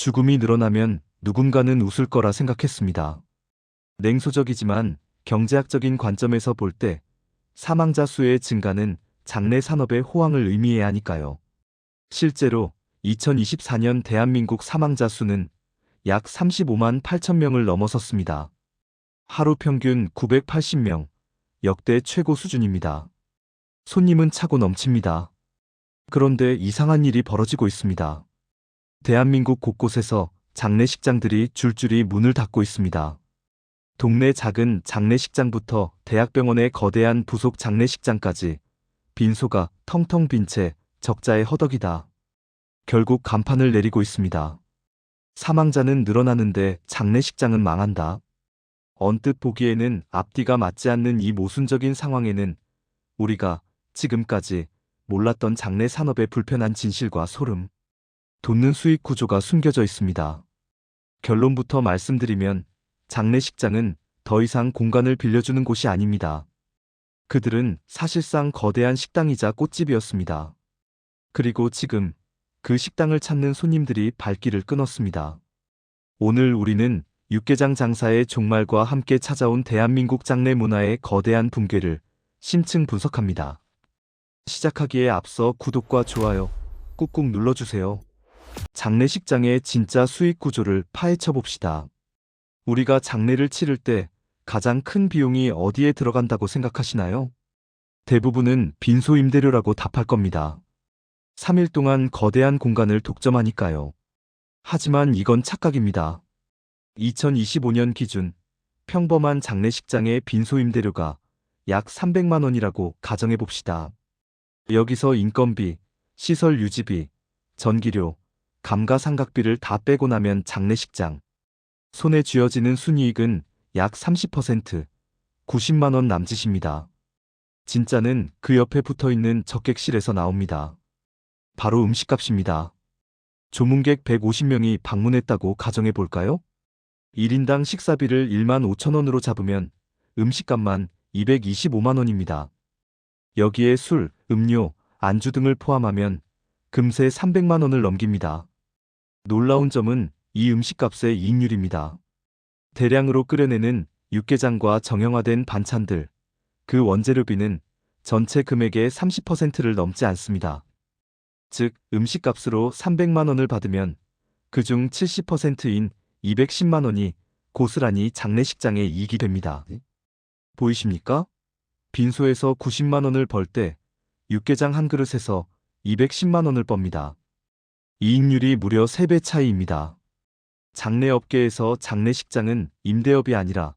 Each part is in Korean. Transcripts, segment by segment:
죽음이 늘어나면 누군가는 웃을 거라 생각했습니다. 냉소적이지만 경제학적인 관점에서 볼 때 사망자 수의 증가는 장례 산업의 호황을 의미해야 하니까요. 실제로 2024년 대한민국 사망자 수는 약 35만 8천 명을 넘어섰습니다. 하루 평균 980명, 역대 최고 수준입니다. 손님은 차고 넘칩니다. 그런데 이상한 일이 벌어지고 있습니다. 대한민국 곳곳에서 장례식장들이 줄줄이 문을 닫고 있습니다. 동네 작은 장례식장부터 대학병원의 거대한 부속 장례식장까지 빈소가 텅텅 빈 채 적자의 허덕이다. 결국 간판을 내리고 있습니다. 사망자는 늘어나는데 장례식장은 망한다. 언뜻 보기에는 앞뒤가 맞지 않는 이 모순적인 상황에는 우리가 지금까지 몰랐던 장례 산업의 불편한 진실과 소름 돋는 수익 구조가 숨겨져 있습니다. 결론부터 말씀드리면 장례식장은 더 이상 공간을 빌려주는 곳이 아닙니다. 그들은 사실상 거대한 식당이자 꽃집이었습니다. 그리고 지금 그 식당을 찾는 손님들이 발길을 끊었습니다. 오늘 우리는 육개장 장사의 종말과 함께 찾아온 대한민국 장례 문화의 거대한 붕괴를 심층 분석합니다. 시작하기에 앞서 구독과 좋아요 꾹꾹 눌러주세요. 장례식장의 진짜 수익 구조를 파헤쳐 봅시다. 우리가 장례를 치를 때 가장 큰 비용이 어디에 들어간다고 생각하시나요? 대부분은 빈소 임대료라고 답할 겁니다. 3일 동안 거대한 공간을 독점하니까요. 하지만 이건 착각입니다. 2025년 기준 평범한 장례식장의 빈소 임대료가 약 300만 원이라고 가정해 봅시다. 여기서 인건비, 시설 유지비, 전기료, 감가상각비를 다 빼고 나면 장례식장 손에 쥐어지는 순이익은 약 30%, 90만 원 남짓입니다. 진짜는 그 옆에 붙어있는 적객실에서 나옵니다. 바로 음식값입니다. 조문객 150명이 방문했다고 가정해 볼까요? 1인당 식사비를 1만 5천 원으로 잡으면 음식값만 225만 원입니다. 여기에 술, 음료, 안주 등을 포함하면 금세 300만 원을 넘깁니다. 놀라운 점은 이 음식값의 이익률입니다. 대량으로 끓여내는 육개장과 정형화된 반찬들, 그 원재료비는 전체 금액의 30%를 넘지 않습니다. 즉, 음식값으로 300만 원을 받으면 그중 70%인 210만 원이 고스란히 장례식장의 이익이 됩니다. 보이십니까? 빈소에서 90만 원을 벌 때 육개장 한 그릇에서 210만 원을 멉니다. 이익률이 무려 3배 차이입니다. 장례업계에서 장례식장은 임대업이 아니라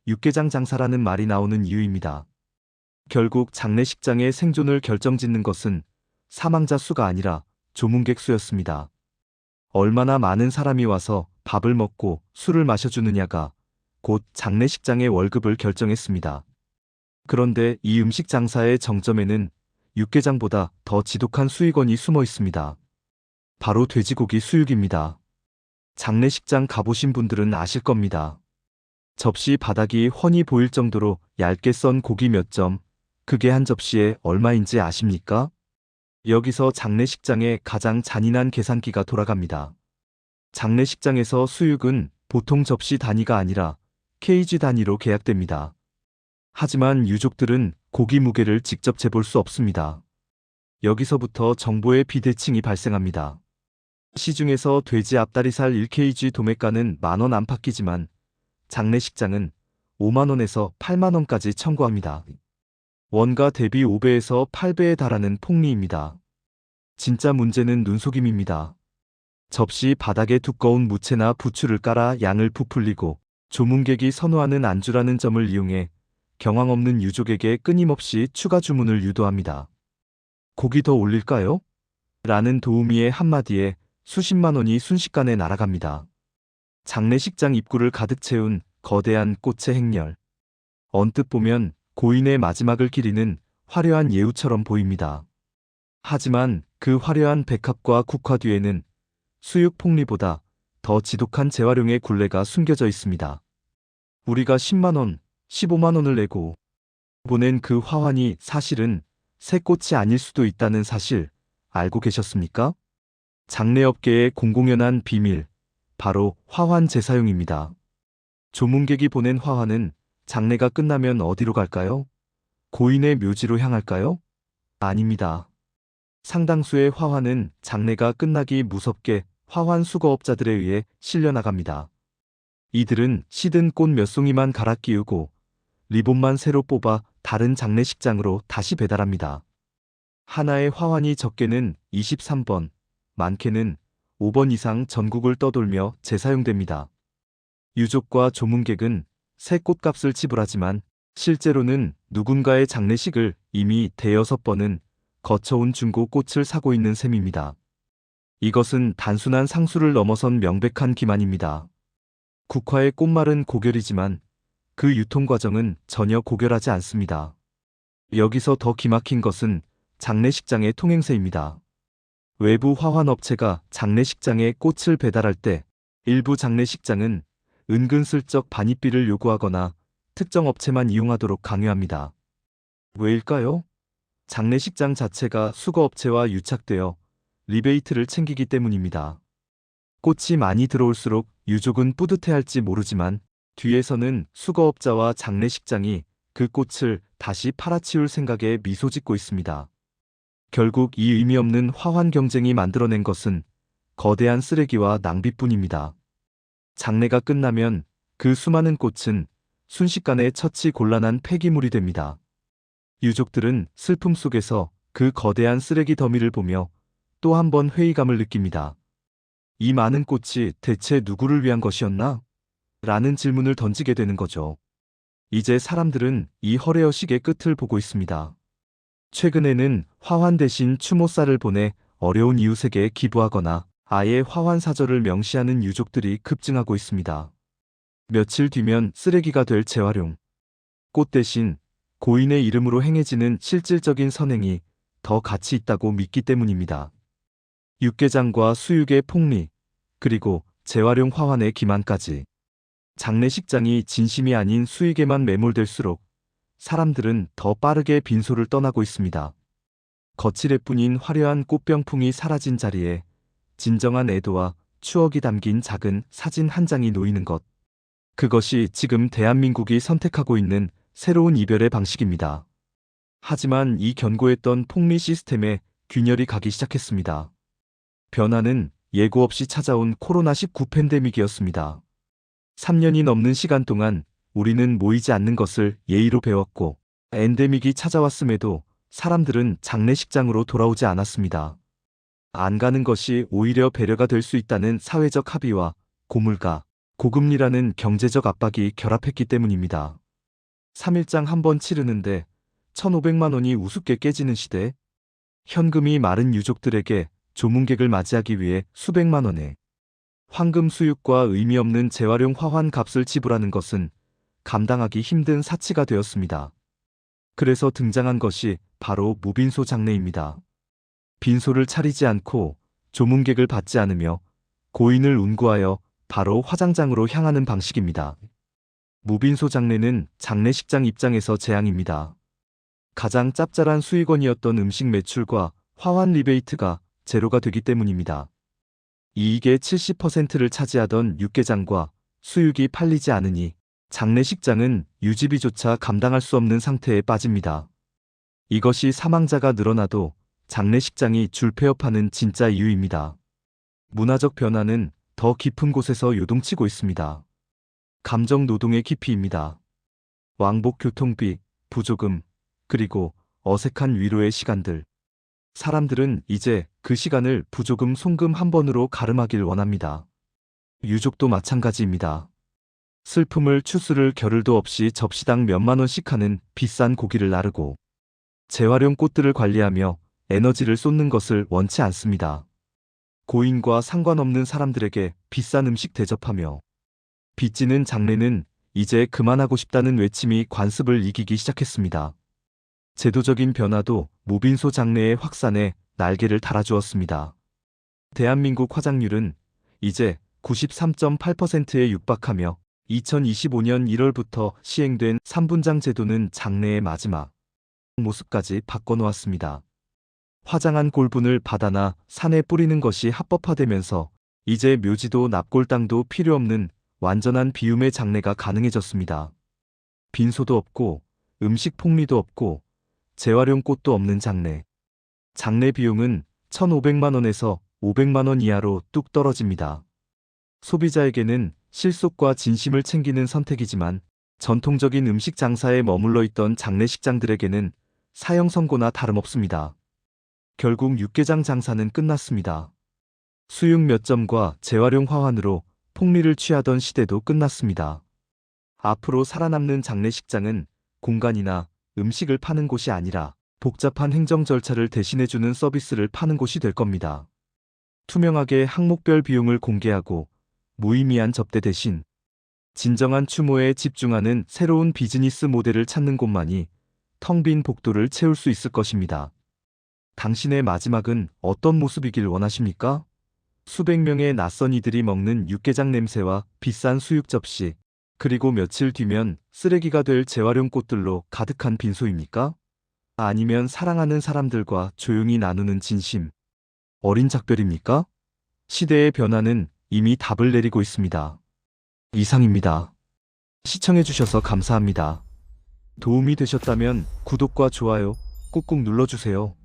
육개장 장사라는 말이 나오는 이유입니다. 결국 장례식장의 생존을 결정짓는 것은 사망자 수가 아니라 조문객 수였습니다. 얼마나 많은 사람이 와서 밥을 먹고 술을 마셔주느냐가 곧 장례식장의 월급을 결정했습니다. 그런데 이 음식 장사의 정점에는 육개장보다 더 지독한 수익원이 숨어 있습니다. 바로 돼지고기 수육입니다. 장례식장 가보신 분들은 아실 겁니다. 접시 바닥이 훤히 보일 정도로 얇게 썬 고기 몇 점, 그게 한 접시에 얼마인지 아십니까? 여기서 장례식장의 가장 잔인한 계산기가 돌아갑니다. 장례식장에서 수육은 보통 접시 단위가 아니라 kg 단위로 계약됩니다. 하지만 유족들은 고기 무게를 직접 재볼 수 없습니다. 여기서부터 정보의 비대칭이 발생합니다. 시중에서 돼지 앞다리살 1kg 도매가는 만원 안팎이지만 장례식장은 5만원에서 8만원까지 청구합니다. 원가 대비 5배에서 8배에 달하는 폭리입니다. 진짜 문제는 눈속임입니다. 접시 바닥에 두꺼운 무채나 부추를 깔아 양을 부풀리고 조문객이 선호하는 안주라는 점을 이용해 경황 없는 유족에게 끊임없이 추가 주문을 유도합니다. 고기 더 올릴까요? 라는 도우미의 한마디에 수십만 원이 순식간에 날아갑니다. 장례식장 입구를 가득 채운 거대한 꽃의 행렬. 언뜻 보면 고인의 마지막을 기리는 화려한 예우처럼 보입니다. 하지만 그 화려한 백합과 국화 뒤에는 수육 폭리보다 더 지독한 재활용의 굴레가 숨겨져 있습니다. 우리가 10만 원, 15만 원을 내고 보낸 그 화환이 사실은 새 꽃이 아닐 수도 있다는 사실 알고 계셨습니까? 장례업계의 공공연한 비밀, 바로 화환 재사용입니다. 조문객이 보낸 화환은 장례가 끝나면 어디로 갈까요? 고인의 묘지로 향할까요? 아닙니다. 상당수의 화환은 장례가 끝나기 무섭게 화환 수거업자들에 의해 실려나갑니다. 이들은 시든 꽃 몇 송이만 갈아 끼우고 리본만 새로 뽑아 다른 장례식장으로 다시 배달합니다. 하나의 화환이 적게는 23번, 많게는 5번 이상 전국을 떠돌며 재사용됩니다. 유족과 조문객은 새 꽃값을 지불하지만 실제로는 누군가의 장례식을 이미 대여섯 번은 거쳐온 중고 꽃을 사고 있는 셈입니다. 이것은 단순한 상수를 넘어선 명백한 기만입니다. 국화의 꽃말은 고결이지만 그 유통 과정은 전혀 고결하지 않습니다. 여기서 더 기막힌 것은 장례식장의 통행세입니다. 외부 화환업체가 장례식장에 꽃을 배달할 때 일부 장례식장은 은근슬쩍 반입비를 요구하거나 특정 업체만 이용하도록 강요합니다. 왜일까요? 장례식장 자체가 수거업체와 유착되어 리베이트를 챙기기 때문입니다. 꽃이 많이 들어올수록 유족은 뿌듯해할지 모르지만 뒤에서는 수거업자와 장례식장이 그 꽃을 다시 팔아치울 생각에 미소 짓고 있습니다. 결국 이 의미 없는 화환 경쟁이 만들어낸 것은 거대한 쓰레기와 낭비뿐입니다. 장례가 끝나면 그 수많은 꽃은 순식간에 처치 곤란한 폐기물이 됩니다. 유족들은 슬픔 속에서 그 거대한 쓰레기 더미를 보며 또 한 번 회의감을 느낍니다. 이 많은 꽃이 대체 누구를 위한 것이었나? 라는 질문을 던지게 되는 거죠. 이제 사람들은 이 허례허식의 끝을 보고 있습니다. 최근에는 화환 대신 추모쌀을 보내 어려운 이웃에게 기부하거나 아예 화환 사절을 명시하는 유족들이 급증하고 있습니다. 며칠 뒤면 쓰레기가 될 재활용. 꽃 대신 고인의 이름으로 행해지는 실질적인 선행이 더 가치 있다고 믿기 때문입니다. 육개장과 수육의 폭리, 그리고 재활용 화환의 기만까지. 장례식장이 진심이 아닌 수익에만 매몰될수록 사람들은 더 빠르게 빈소를 떠나고 있습니다. 거칠애 뿐인 화려한 꽃병풍이 사라진 자리에 진정한 애도와 추억이 담긴 작은 사진 한 장이 놓이는 것. 그것이 지금 대한민국이 선택하고 있는 새로운 이별의 방식입니다. 하지만 이 견고했던 폭리 시스템에 균열이 가기 시작했습니다. 변화는 예고 없이 찾아온 코로나19 팬데믹이었습니다. 3년이 넘는 시간 동안 우리는 모이지 않는 것을 예의로 배웠고 엔데믹이 찾아왔음에도 사람들은 장례식장으로 돌아오지 않았습니다. 안 가는 것이 오히려 배려가 될 수 있다는 사회적 합의와 고물가, 고금리라는 경제적 압박이 결합했기 때문입니다. 3일장 한 번 치르는데 1,500만 원이 우습게 깨지는 시대, 현금이 마른 유족들에게 조문객을 맞이하기 위해 수백만 원의 황금 수육과 의미 없는 재활용 화환 값을 지불하는 것은 감당하기 힘든 사치가 되었습니다. 그래서 등장한 것이 바로 무빈소 장례입니다. 빈소를 차리지 않고 조문객을 받지 않으며 고인을 운구하여 바로 화장장으로 향하는 방식입니다. 무빈소 장례는 장례식장 입장에서 재앙입니다. 가장 짭짤한 수익원이었던 음식 매출과 화환 리베이트가 제로가 되기 때문입니다. 이익의 70%를 차지하던 육개장과 수육이 팔리지 않으니 장례식장은 유지비조차 감당할 수 없는 상태에 빠집니다. 이것이 사망자가 늘어나도 장례식장이 줄폐업하는 진짜 이유입니다. 문화적 변화는 더 깊은 곳에서 요동치고 있습니다. 감정 노동의 깊이입니다. 왕복 교통비, 부조금, 그리고 어색한 위로의 시간들. 사람들은 이제 그 시간을 부조금 송금 한 번으로 가름하길 원합니다. 유족도 마찬가지입니다. 슬픔을 추스를 겨를도 없이 접시당 몇만 원씩 하는 비싼 고기를 나르고 재활용 꽃들을 관리하며 에너지를 쏟는 것을 원치 않습니다. 고인과 상관없는 사람들에게 비싼 음식 대접하며 빚지는 장례는 이제 그만하고 싶다는 외침이 관습을 이기기 시작했습니다. 제도적인 변화도 무빈소 장례의 확산에 날개를 달아주었습니다. 대한민국 화장률은 이제 93.8%에 육박하며 2025년 1월부터 시행된 3분장 제도는 장례의 마지막 모습까지 바꿔놓았습니다. 화장한 골분을 바다나 산에 뿌리는 것이 합법화되면서 이제 묘지도 납골당도 필요 없는 완전한 비움의 장례가 가능해졌습니다. 빈소도 없고 음식 폭리도 없고 재활용 꽃도 없는 장례. 장례 비용은 1,500만 원에서 500만 원 이하로 뚝 떨어집니다. 소비자에게는 실속과 진심을 챙기는 선택이지만 전통적인 음식 장사에 머물러 있던 장례식장들에게는 사형 선고나 다름없습니다. 결국 육개장 장사는 끝났습니다. 수육 몇 점과 재활용 화환으로 폭리를 취하던 시대도 끝났습니다. 앞으로 살아남는 장례식장은 공간이나 음식을 파는 곳이 아니라 복잡한 행정 절차를 대신해주는 서비스를 파는 곳이 될 겁니다. 투명하게 항목별 비용을 공개하고 무의미한 접대 대신 진정한 추모에 집중하는 새로운 비즈니스 모델을 찾는 곳만이 텅 빈 복도를 채울 수 있을 것입니다. 당신의 마지막은 어떤 모습이길 원하십니까? 수백 명의 낯선 이들이 먹는 육개장 냄새와 비싼 수육 접시, 그리고 며칠 뒤면 쓰레기가 될 재활용 꽃들로 가득한 빈소입니까? 아니면 사랑하는 사람들과 조용히 나누는 진심, 어린 작별입니까? 시대의 변화는 이미 답을 내리고 있습니다. 이상입니다. 시청해주셔서 감사합니다. 도움이 되셨다면 구독과 좋아요 꾹꾹 눌러주세요.